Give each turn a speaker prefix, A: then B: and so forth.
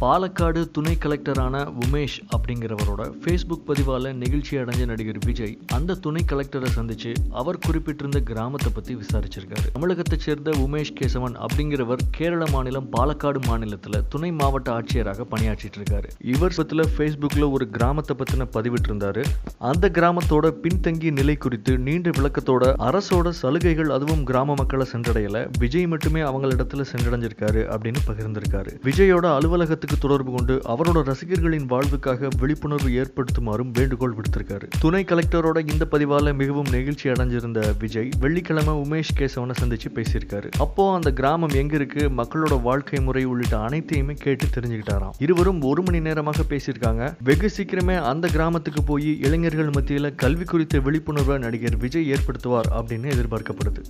A: பாலக்காடு துணை கலெக்டரான உமேஷ் அப்படிங்கிறவரோட ஃபேஸ்புக் பதிவால் நெகிழ்ச்சி அடைஞ்ச நடிகர் விஜய் அந்த துணை கலெக்டரை சந்திச்சு அவர் குறிப்பிட்டிருந்த கிராமத்தை பற்றி விசாரிச்சிருக்காரு. தமிழகத்தைச் சேர்ந்த உமேஷ் கேசவன் அப்படிங்கிறவர் கேரள மாநிலம் பாலக்காடு மாநிலத்தில் துணை மாவட்ட ஆட்சியராக பணியாற்றிட்டு இருக்காரு. இவர் ஃபேஸ்புக்கில் ஒரு கிராமத்தை பற்றின பதிவிட்டிருந்தாரு. அந்த கிராமத்தோட பின்தங்கிய நிலை குறித்து நீண்ட விளக்கத்தோட அரசோட சலுகைகள் அதுவும் கிராம மக்களை சென்றடையல, விஜய் மட்டுமே அவங்களிடத்துல சென்றடைஞ்சிருக்காரு அப்படின்னு பகிர்ந்திருக்காரு. விஜயோட அலுவலகத்துக்கு தொடர்பு கொண்டு அவரோட ரசிகர்களின் வாழ்வுக்காக விழிப்புணர்வு ஏற்படுத்துமாறும் வேண்டுகோள் விடுத்திருக்காரு. துணை கலெக்டரோட இந்த பதிவால மிகவும் நெகிழ்ச்சி அடைஞ்சிருந்த விஜய் வெள்ளிக்கிழமை உமேஷ் கேசவனை சந்திச்சு பேசியிருக்காரு. அப்போ அந்த கிராமம் எங்க இருக்கு, மக்களோட வாழ்க்கை முறை உள்ளிட்ட அனைத்தையுமே கேட்டு தெரிஞ்சுக்கிட்டாராம். இருவரும் 1 மணி நேரமாக பேசியிருக்காங்க. வெகு சீக்கிரமே அந்த கிராமத்துக்கு போய் இளைஞர்கள் மத்தியில கல்வி குறித்த விழிப்புணர்வை நடிகர் விஜய் ஏற்படுத்துவார் அப்படின்னு எதிர்பார்க்கப்படுது.